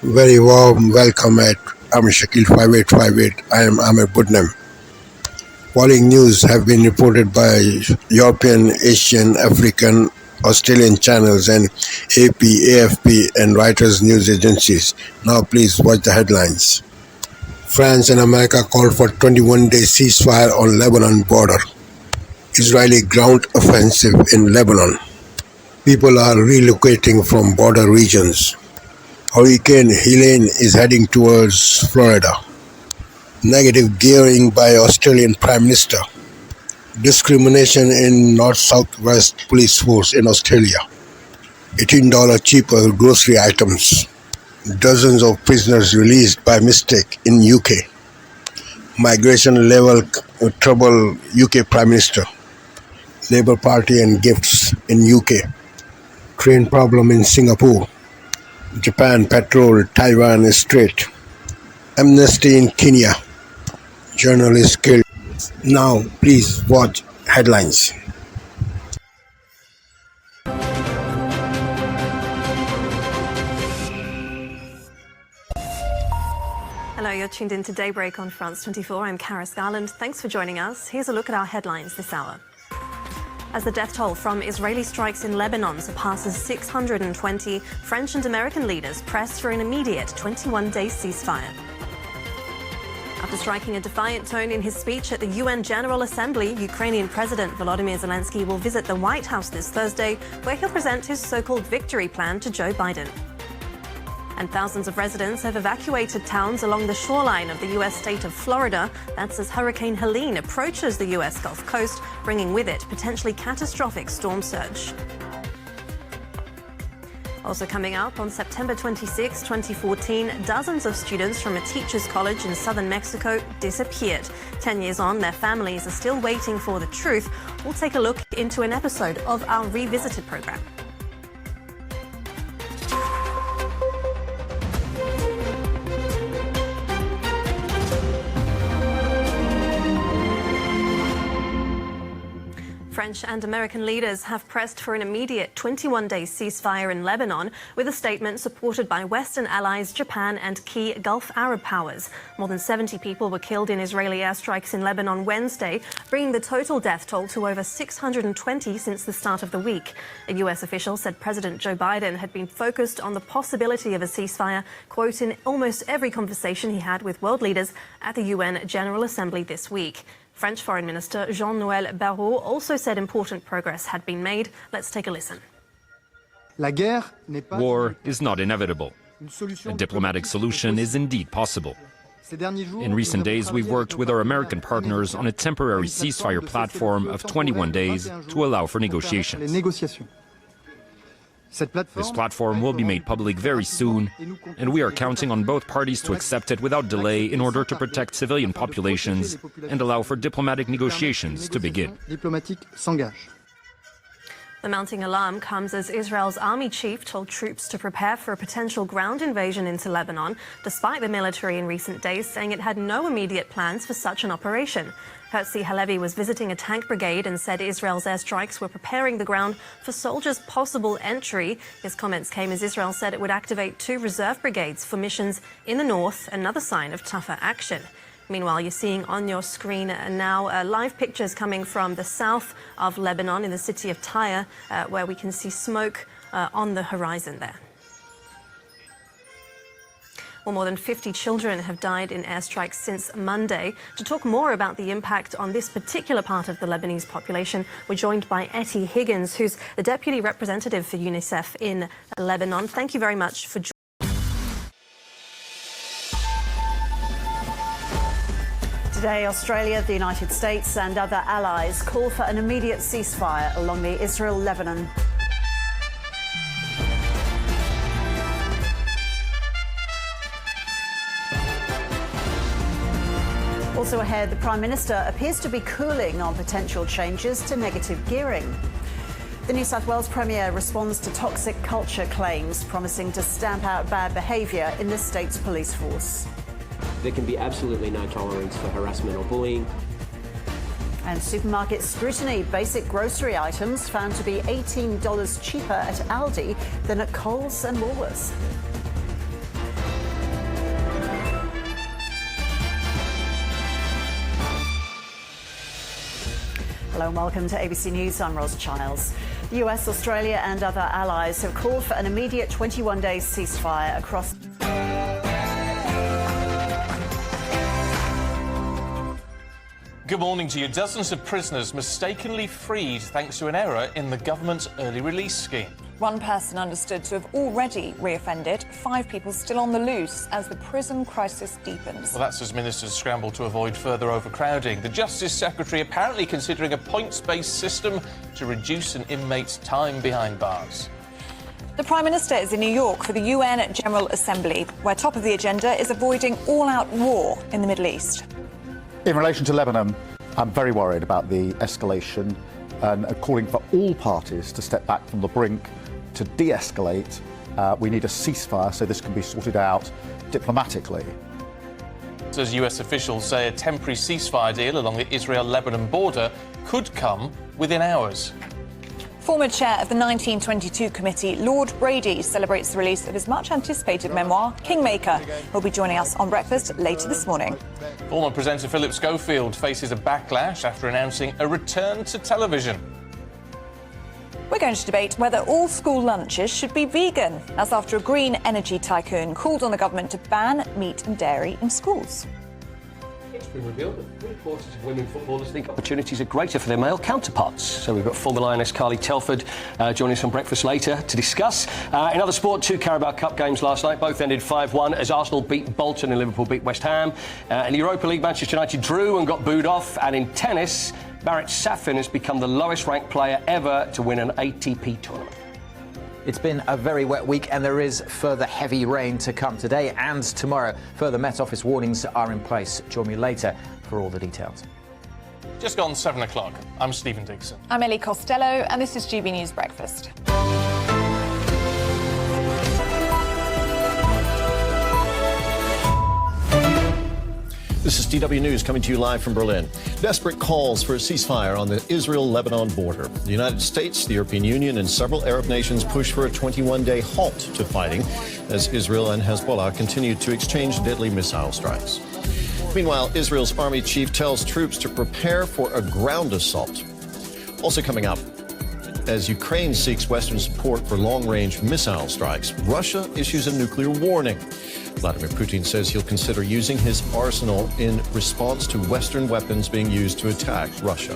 Very warm welcome at I'm Shakil 5858. I am Ahmed Budnam. Following news have been reported by European, Asian, African, Australian channels and AP, AFP and Reuters news agencies. Now please watch the headlines. France and America called for 21-day ceasefire on Lebanon border. Israeli ground offensive in Lebanon. People are relocating from border regions. Hurricane Helene is heading towards Florida. Negative gearing by Australian Prime Minister. Discrimination in North-South West Police Force in Australia. $18 cheaper grocery items. Dozens of prisoners released by mistake in UK. Migration level trouble UK Prime Minister. Labour Party and gifts in UK. Train problem in Singapore. Japan patrol Taiwan Strait. Amnesty in Kenya. Journalist killed. Now please watch headlines. Hello, you're tuned in to Daybreak on France 24. I'm Karis Garland. Thanks for joining us. Here's a look at our headlines this hour. As the death toll from Israeli strikes in Lebanon surpasses 620, French and American leaders press for an immediate 21-day ceasefire. After striking a defiant tone in his speech at the UN General Assembly, Ukrainian President Volodymyr Zelensky will visit the White House this Thursday, where he'll present his so-called victory plan to Joe Biden. And thousands of residents have evacuated towns along the shoreline of the U.S. state of Florida. That's as Hurricane Helene approaches the U.S. Gulf Coast, bringing with it potentially catastrophic storm surge. Also coming up, on September 26, 2014, dozens of students from a teachers' college in southern Mexico disappeared. 10 years on, their families are still waiting for the truth. We'll take a look into an episode of our Revisited program. French and American leaders have pressed for an immediate 21-day ceasefire in Lebanon, with a statement supported by Western allies Japan and key Gulf Arab powers. More than 70 people were killed in Israeli airstrikes in Lebanon Wednesday, bringing the total death toll to over 620 since the start of the week. A U.S. official said President Joe Biden had been focused on the possibility of a ceasefire, quote, in almost every conversation he had with world leaders at the UN General Assembly this week. French Foreign Minister Jean-Noël Barrot also said important progress had been made. Let's take a listen. War is not inevitable. A diplomatic solution is indeed possible. In recent days, we've worked with our American partners on a temporary ceasefire platform of 21 days to allow for negotiations. This platform will be made public very soon, and we are counting on both parties to accept it without delay in order to protect civilian populations and allow for diplomatic negotiations to begin. The mounting alarm comes as Israel's army chief told troops to prepare for a potential ground invasion into Lebanon, despite the military in recent days saying it had no immediate plans for such an operation. Herzi Halevi was visiting a tank brigade and said Israel's airstrikes were preparing the ground for soldiers' possible entry. His comments came as Israel said it would activate 2 reserve brigades for missions in the north, another sign of tougher action. Meanwhile, you're seeing on your screen now live pictures coming from the south of Lebanon in the city of Tyre, where we can see smoke on the horizon there. Well, more than 50 children have died in airstrikes since Monday. To talk more about the impact on this particular part of the Lebanese population, we're joined by Etty Higgins, who's the Deputy Representative for UNICEF in Lebanon. Thank you very much for joining. Today, Australia, the United States and other allies call for an immediate ceasefire along the Israel-Lebanon. Also ahead, the Prime Minister appears to be cooling on potential changes to negative gearing. The New South Wales Premier responds to toxic culture claims, promising to stamp out bad behaviour in the state's police force. There can be absolutely no tolerance for harassment or bullying. And supermarket scrutiny. Basic grocery items found to be $18 cheaper at Aldi than at Coles and Woolworths. Hello and welcome to ABC News. I'm Ros Childs. The US, Australia and other allies have called for an immediate 21-day ceasefire across... Good morning to you. Dozens of prisoners mistakenly freed thanks to an error in the government's early release scheme. One person understood to have already reoffended, 5 people still on the loose as the prison crisis deepens. Well, that's as ministers scramble to avoid further overcrowding. The Justice Secretary apparently considering a points-based system to reduce an inmate's time behind bars. The Prime Minister is in New York for the UN General Assembly, where top of the agenda is avoiding all-out war in the Middle East. In relation to Lebanon, I'm very worried about the escalation and calling for all parties to step back from the brink to de-escalate. We need a ceasefire so this can be sorted out diplomatically. As US officials say, a temporary ceasefire deal along the Israel-Lebanon border could come within hours. Former chair of the 1922 committee, Lord Brady, celebrates the release of his much-anticipated memoir, Kingmaker. He'll be joining us on Breakfast later this morning. Former presenter Philip Schofield faces a backlash after announcing a return to television. We're going to debate whether all school lunches should be vegan, as after a green energy tycoon called on the government to ban meat and dairy in schools. It's been revealed that 3/4 of women footballers think opportunities are greater for their male counterparts. So we've got former Lioness Carly Telford joining us on Breakfast later to discuss. In other sport, 2 Carabao Cup games last night, both ended 5-1 as Arsenal beat Bolton and Liverpool beat West Ham. In the Europa League, Manchester United drew and got booed off. And in tennis, Barrett Safin has become the lowest-ranked player ever to win an ATP tournament. It's been a very wet week and there is further heavy rain to come today and tomorrow. Further Met Office warnings are in place. Join me later for all the details. Just gone 7 o'clock. I'm Stephen Dixon. I'm Ellie Costello, and this is GB News Breakfast. This is DW News coming to you live from Berlin. Desperate calls for a ceasefire on the Israel-Lebanon border. The United States, the European Union and several Arab nations push for a 21-day halt to fighting as Israel and Hezbollah continue to exchange deadly missile strikes. Meanwhile, Israel's army chief tells troops to prepare for a ground assault. Also coming up, as Ukraine seeks Western support for long-range missile strikes, Russia issues a nuclear warning. Vladimir Putin says he'll consider using his arsenal in response to Western weapons being used to attack Russia.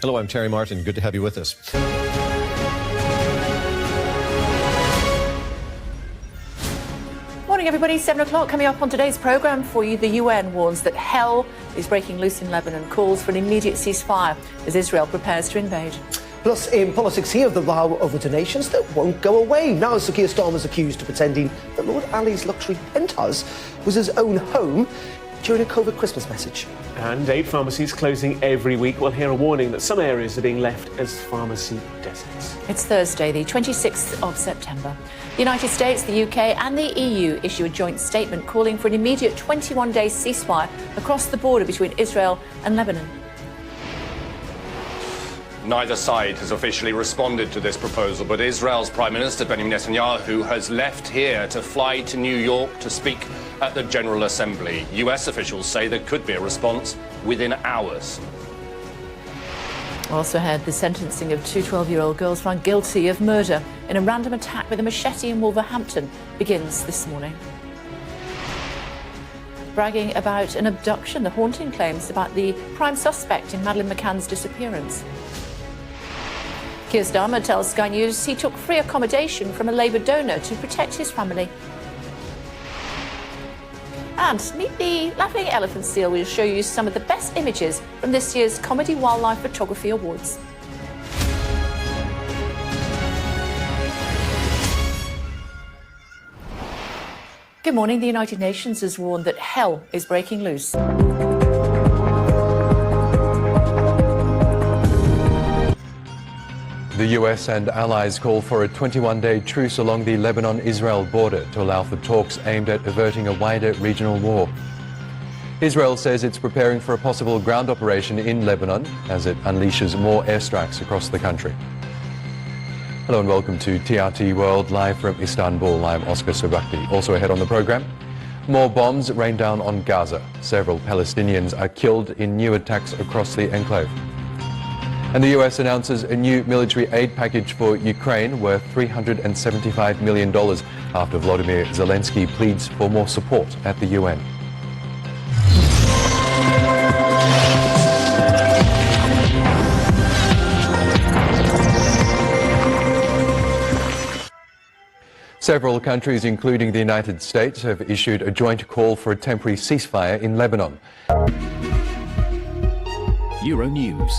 Hello, I'm Terry Martin. Good to have you with us. Morning, everybody. 7 o'clock coming up on today's programme for you. The UN warns that hell is breaking loose in Lebanon, calls for an immediate ceasefire as Israel prepares to invade. Plus, in politics here, the row over donations that won't go away. Now, Sir Keir Starmer's accused of pretending that Lord Ali's luxury penthouse was his own home during a COVID Christmas message. And 8 pharmacies closing every week. We'll hear a warning that some areas are being left as pharmacy deserts. It's Thursday, the 26th of September. The United States, the UK and the EU issue a joint statement calling for an immediate 21-day ceasefire across the border between Israel and Lebanon. Neither side has officially responded to this proposal, but Israel's Prime Minister Benjamin Netanyahu has left here to fly to New York to speak at the General Assembly. US officials say there could be a response within hours. Also had the sentencing of 2 12-year-old girls found guilty of murder in a random attack with a machete in Wolverhampton begins this morning. Bragging about an abduction, the haunting claims about the prime suspect in Madeleine McCann's disappearance. Keir Starmer tells Sky News he took free accommodation from a Labour donor to protect his family. And meet the laughing elephant seal. We'll show you some of the best images from this year's Comedy Wildlife Photography Awards. Good morning. The United Nations has warned that hell is breaking loose. The US and allies call for a 21-day truce along the Lebanon-Israel border to allow for talks aimed at averting a wider regional war. Israel says it's preparing for a possible ground operation in Lebanon as it unleashes more airstrikes across the country. Hello and welcome to TRT World, live from Istanbul. I'm Oscar Sobakti. Also ahead on the program, more bombs rain down on Gaza. Several Palestinians are killed in new attacks across the enclave. And the US announces a new military aid package for Ukraine worth $375 million after Volodymyr Zelensky pleads for more support at the UN. Several countries, including the United States, have issued a joint call for a temporary ceasefire in Lebanon. Euronews.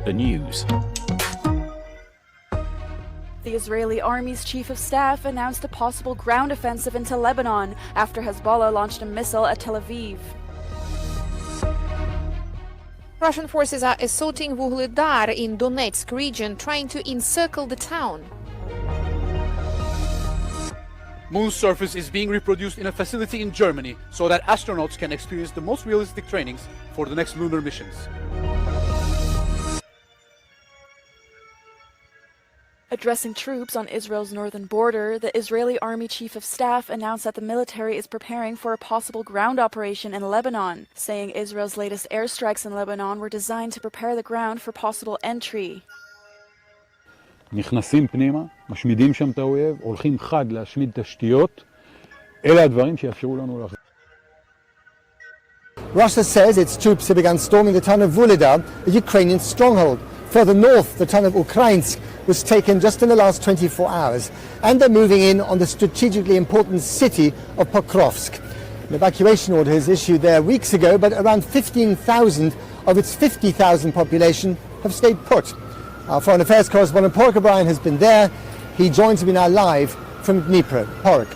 The news. The Israeli army's chief of staff announced a possible ground offensive into Lebanon after Hezbollah launched a missile at Tel Aviv. Russian forces are assaulting Vuhledar in Donetsk region, trying to encircle the town. Moon surface is being reproduced in a facility in Germany so that astronauts can experience the most realistic trainings for the next lunar missions. Addressing troops on Israel's northern border, the Israeli army chief of staff announced that the military is preparing for a possible ground operation in Lebanon, saying Israel's latest airstrikes in Lebanon were designed to prepare the ground for possible entry. נכנסים פנימה, משמידים שם את האויב, הולכים חד להשמיד תשתיות. אלה הדברים שיאפשרו לנו להחזיר. Russia says its troops have begun storming the town of Vuhledar, a Ukrainian stronghold. Further north, the town of Ukrainsk was taken just in the last 24 hours, and they're moving in on the strategically important city of Pokrovsk. An evacuation order was issued there weeks ago, but around 15,000 of its 50,000 population have stayed put. Our Foreign Affairs correspondent Pork O'Brien has been there. He joins me now live from Dnipro. Pork.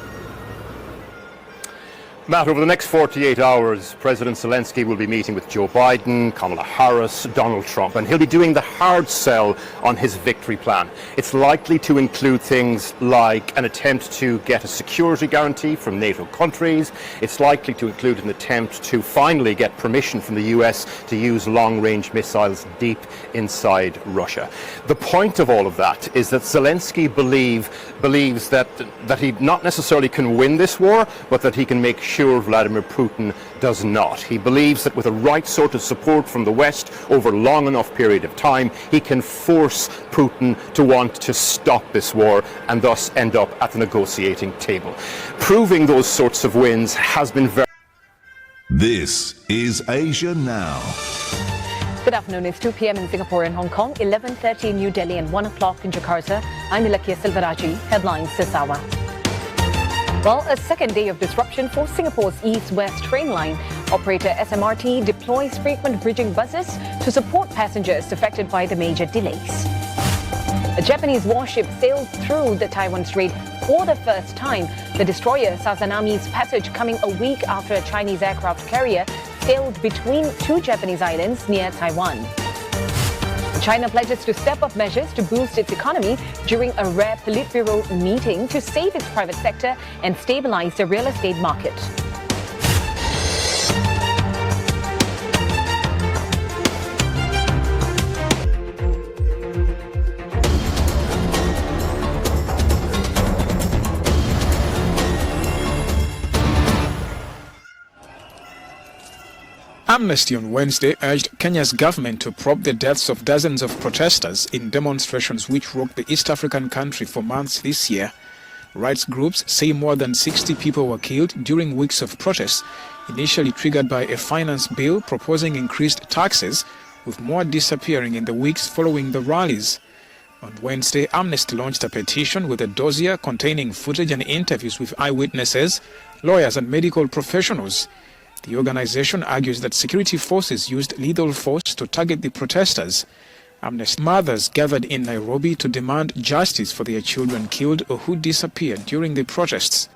Matt, over the next 48 hours, President Zelensky will be meeting with Joe Biden, Kamala Harris, Donald Trump, and he'll be doing the hard sell on his victory plan. It's likely to include things like an attempt to get a security guarantee from NATO countries. It's likely to include an attempt to finally get permission from the US to use long-range missiles deep inside Russia. The point of all of that is that Zelensky believes that he not necessarily can win this war, but that he can make sure Vladimir Putin does not. He believes that with the right sort of support from the West over a long enough period of time, he can force Putin to want to stop this war and thus end up at the negotiating table. Proving those sorts of wins has been very... This is Asia Now. Good afternoon. It's 2 p.m. in Singapore and Hong Kong, 11:30 in New Delhi and 1 o'clock in Jakarta. I'm Ilakia Silveraji. Headlines this hour. Well, a second day of disruption for Singapore's east-west train line. Operator SMRT deploys frequent bridging buses to support passengers affected by the major delays. A Japanese warship sailed through the Taiwan Strait for the first time. The destroyer Sazanami's passage coming a week after a Chinese aircraft carrier sailed between two Japanese islands near Taiwan. China pledges to step up measures to boost its economy during a rare Politburo meeting to save its private sector and stabilize the real estate market. Amnesty on Wednesday urged Kenya's government to probe the deaths of dozens of protesters in demonstrations which rocked the East African country for months this year. Rights groups say more than 60 people were killed during weeks of protests, initially triggered by a finance bill proposing increased taxes, with more disappearing in the weeks following the rallies. On Wednesday, Amnesty launched a petition with a dossier containing footage and interviews with eyewitnesses, lawyers and medical professionals. The organization argues that security forces used lethal force to target the protesters. Amnesty mothers gathered in Nairobi to demand justice for their children killed or who disappeared during the protests.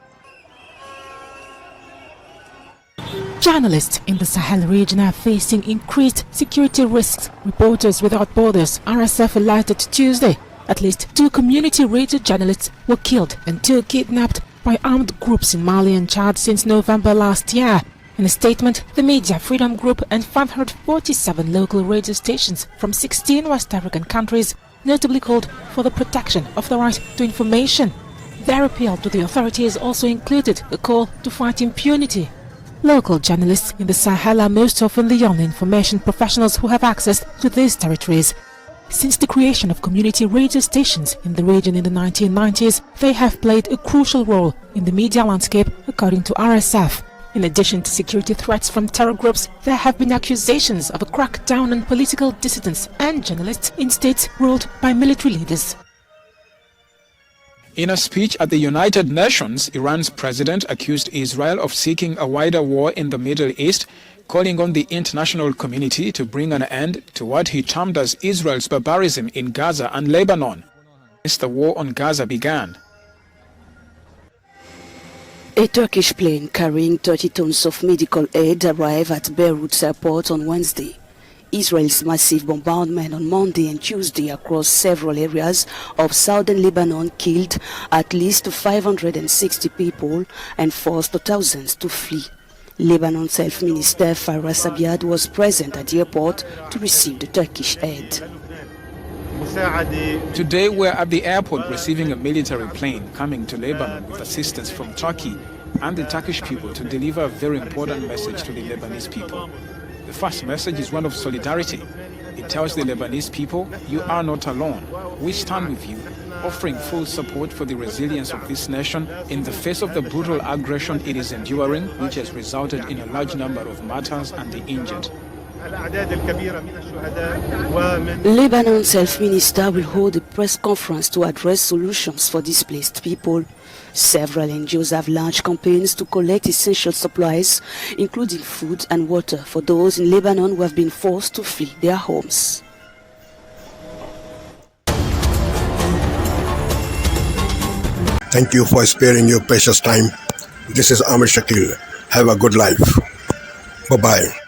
Journalists in the Sahel region are facing increased security risks. Reporters Without Borders, RSF, alerted Tuesday At least 2 community radio journalists were killed and 2 kidnapped by armed groups in Mali and Chad since November last year. In a statement, the Media Freedom Group and 547 local radio stations from 16 West African countries notably called for the protection of the right to information. Their appeal to the authorities also included a call to fight impunity. Local journalists in the Sahel are most often the only information professionals who have access to these territories. Since the creation of community radio stations in the region in the 1990s, they have played a crucial role in the media landscape, according to RSF. In addition to security threats from terror groups, there have been accusations of a crackdown on political dissidents and journalists in states ruled by military leaders. In a speech at the United Nations, Iran's president accused Israel of seeking a wider war in the Middle East, calling on the international community to bring an end to what he termed as Israel's barbarism in Gaza and Lebanon. Since the war on Gaza began. A Turkish plane carrying 30 tons of medical aid arrived at Beirut's airport on Wednesday. Israel's massive bombardment on Monday and Tuesday across several areas of southern Lebanon killed at least 560 people and forced thousands to flee. Lebanon's Health Minister Faraz Abiad was present at the airport to receive the Turkish aid. Today we're at the airport receiving a military plane coming to Lebanon with assistance from Turkey and the Turkish people to deliver a very important message to the Lebanese people. The first message is one of solidarity. It tells the Lebanese people, you are not alone. We stand with you, offering full support for the resilience of this nation in the face of the brutal aggression it is enduring, which has resulted in a large number of martyrs and the injured. Lebanon's health minister will hold a press conference to address solutions for displaced people. Several NGOs have launched campaigns to collect essential supplies, including food and water, for those in Lebanon who have been forced to flee their homes. Thank you for sparing your precious time. This is Amir Shakil. Have a good life. Bye-bye.